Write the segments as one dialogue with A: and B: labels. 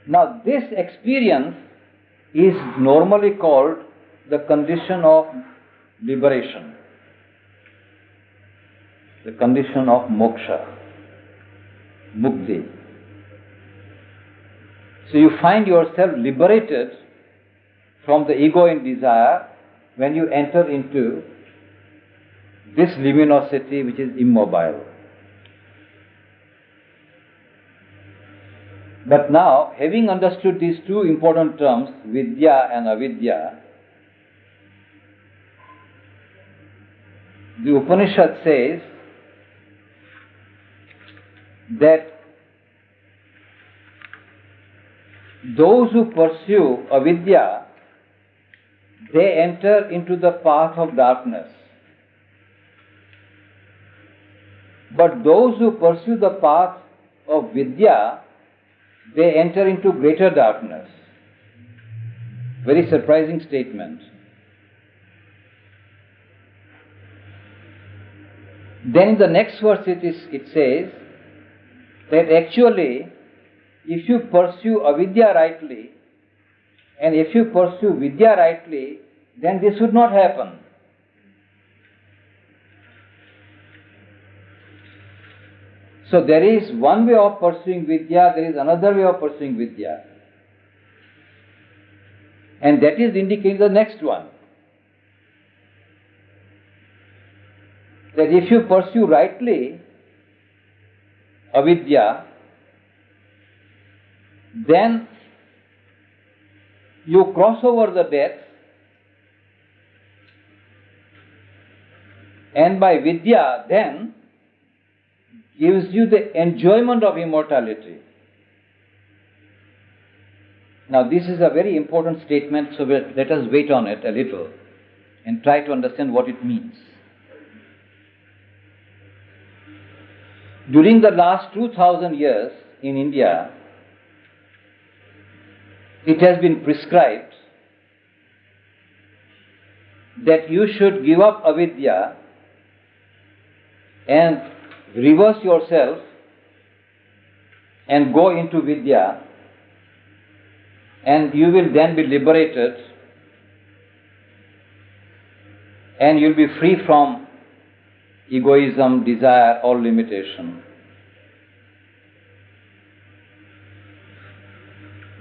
A: Now this experience is normally called the condition of liberation, the condition of moksha, mukti. So you find yourself liberated from the ego and desire when you enter into this luminosity which is immobile. But now, having understood these two important terms, vidya and avidya, the Upanishad says that those who pursue avidya, they enter into the path of darkness. But those who pursue the path of vidya, they enter into greater darkness. Very surprising statement. Then in the next verse it says that actually if you pursue avidya rightly and if you pursue vidya rightly, then this would not happen. So there is one way of pursuing vidya, there is another way of pursuing vidya. And that is indicating the next one. That if you pursue rightly avidya, then you cross over the death, and by vidya then gives you the enjoyment of immortality. Now this is a very important statement, so let us wait on it a little and try to understand what it means. During the last 2000 years in India, it has been prescribed that you should give up avidya and reverse yourself and go into vidya, and you will then be liberated and you will be free from egoism, desire or limitation.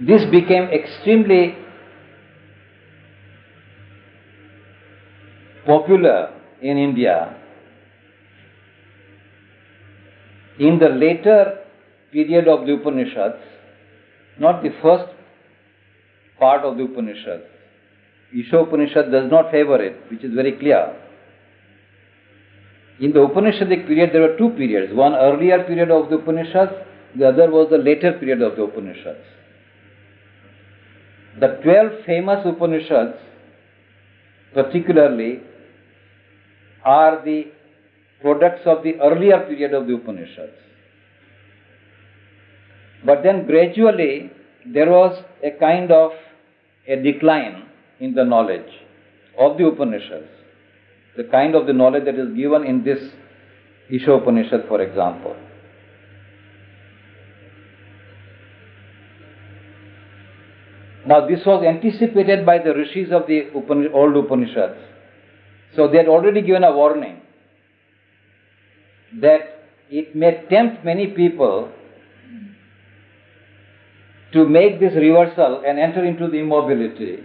A: This became extremely popular in India in the later period of the Upanishads, not the first part of the Upanishads. Isha Upanishad does not favor it, which is very clear. In the Upanishadic period, there were two periods. One earlier period of the Upanishads, the other was the later period of the Upanishads. The 12 famous Upanishads, particularly, are the products of the earlier period of the Upanishads. But then gradually, there was a kind of a decline in the knowledge of the Upanishads. The kind of the knowledge that is given in this Isha Upanishad, for example. Now this was anticipated by the rishis of the old Upanishads. So they had already given a warning that it may tempt many people to make this reversal and enter into the immobility.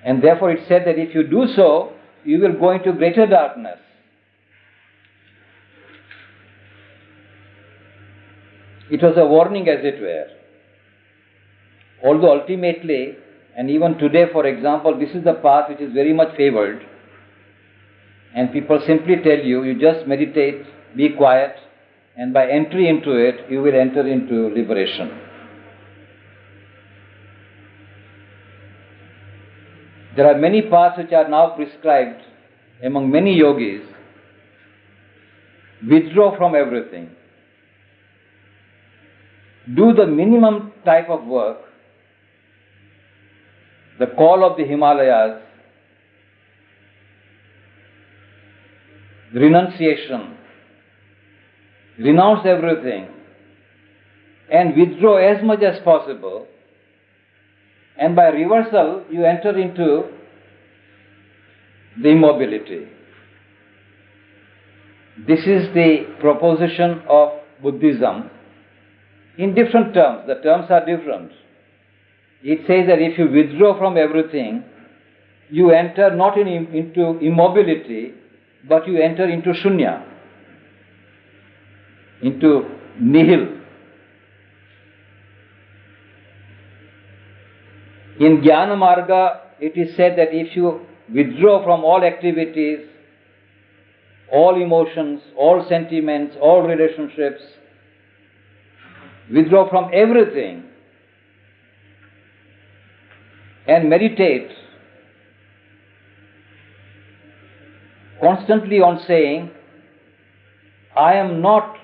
A: And therefore it said that if you do so, you will go into greater darkness. It was a warning, as it were. Although ultimately, and even today, for example, this is the path which is very much favored, and people simply tell you, you just meditate, be quiet, and by entry into it, you will enter into liberation. There are many paths which are now prescribed among many yogis. Withdraw from everything. Do the minimum type of work. The call of the Himalayas, renunciation, renounce everything and withdraw as much as possible, and by reversal you enter into the immobility. This is the proposition of Buddhism in different terms. The terms are different. It says that if you withdraw from everything, you enter not into immobility, but you enter into shunya, into nihil. In Jnana Marga, it is said that if you withdraw from all activities, all emotions, all sentiments, all relationships, withdraw from everything and meditate constantly on saying, I am not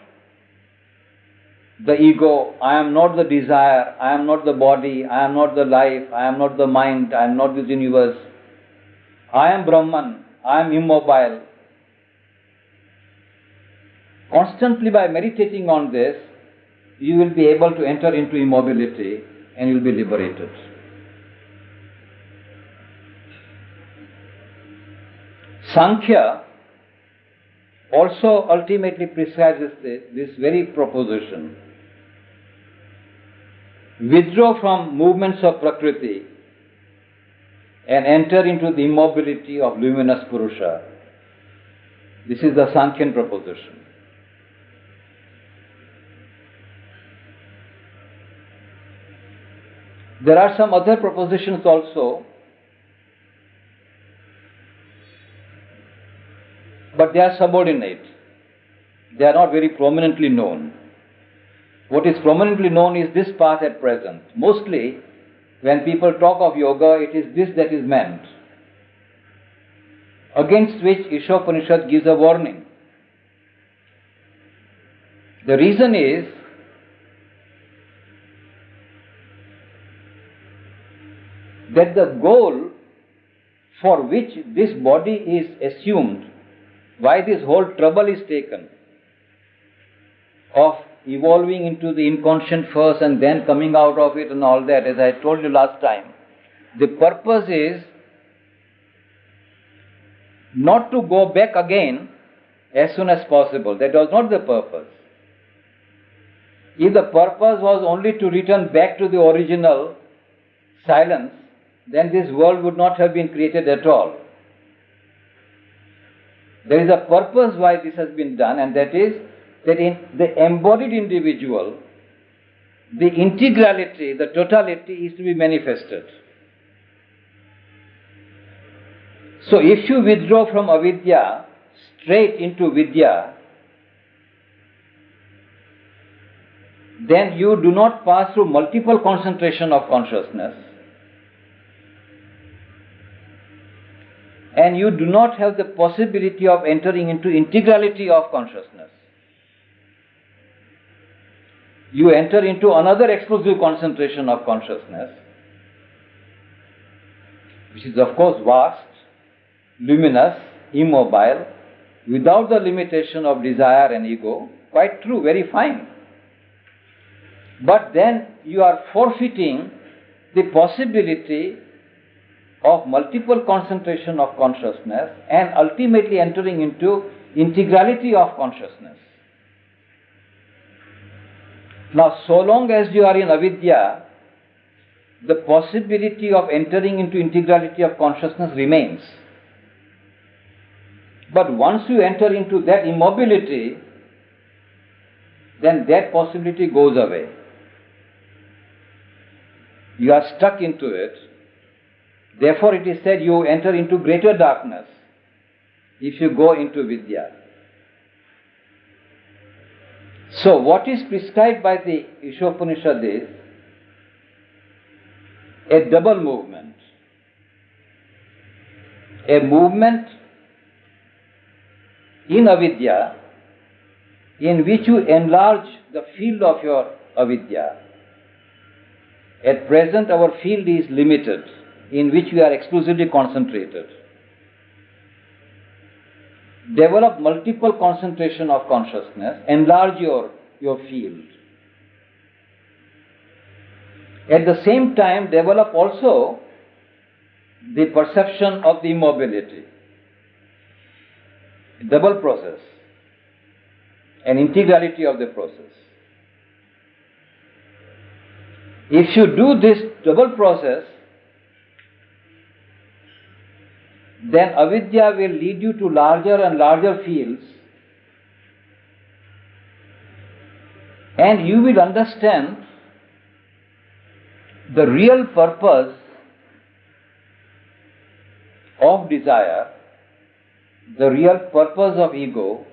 A: the ego, I am not the desire, I am not the body, I am not the life, I am not the mind, I am not this universe, I am Brahman, I am immobile. Constantly by meditating on this, you will be able to enter into immobility and you will be liberated. Sankhya also ultimately prescribes this very proposition. Withdraw from movements of Prakriti and enter into the immobility of luminous Purusha. This is the Sankhyan proposition. There are some other propositions also, but they are subordinate. They are not very prominently known. What is prominently known is this path at present. Mostly, when people talk of yoga, it is this that is meant, against which Isha Upanishad gives a warning. The reason is that the goal for which this body is assumed, why this whole trouble is taken of evolving into the inconscient first and then coming out of it and all that, as I told you last time, the purpose is not to go back again as soon as possible. That was not the purpose. If the purpose was only to return back to the original silence, then this world would not have been created at all. There is a purpose why this has been done, and that is that in the embodied individual, the integrality, the totality is to be manifested. So if you withdraw from avidya straight into vidya, then you do not pass through multiple concentration of consciousness, and you do not have the possibility of entering into integrality of consciousness. You enter into another exclusive concentration of consciousness, which is of course vast, luminous, immobile, without the limitation of desire and ego. Quite true, very fine. But then you are forfeiting the possibility of multiple concentration of consciousness and ultimately entering into integrality of consciousness. Now, so long as you are in avidya, the possibility of entering into integrality of consciousness remains. But once you enter into that immobility, then that possibility goes away. You are stuck into it. Therefore, it is said you enter into greater darkness if you go into vidya. So, what is prescribed by the Isha Upanishad is a double movement. A movement in avidya in which you enlarge the field of your avidya. At present, our field is limited, in which we are exclusively concentrated. Develop multiple concentration of consciousness, enlarge your field. At the same time, develop also the perception of the immobility. Double process, an integrality of the process. If you do this double process, then avidya will lead you to larger and larger fields, and you will understand the real purpose of desire, the real purpose of ego,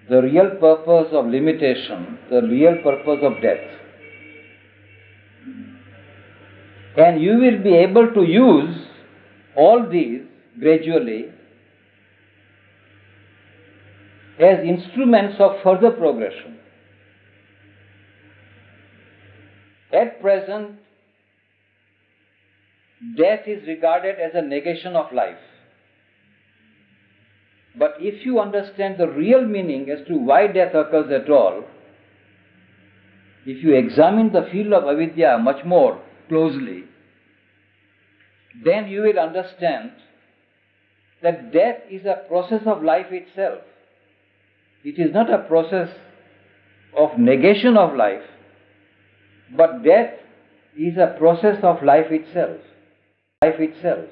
A: the real purpose of limitation, the real purpose of death. And you will be able to use all these gradually as instruments of further progression. At present, death is regarded as a negation of life. But if you understand the real meaning as to why death occurs at all, if you examine the field of avidya much more closely, then you will understand that death is a process of life itself. It is not a process of negation of life, but death is a process of life itself. Life itself.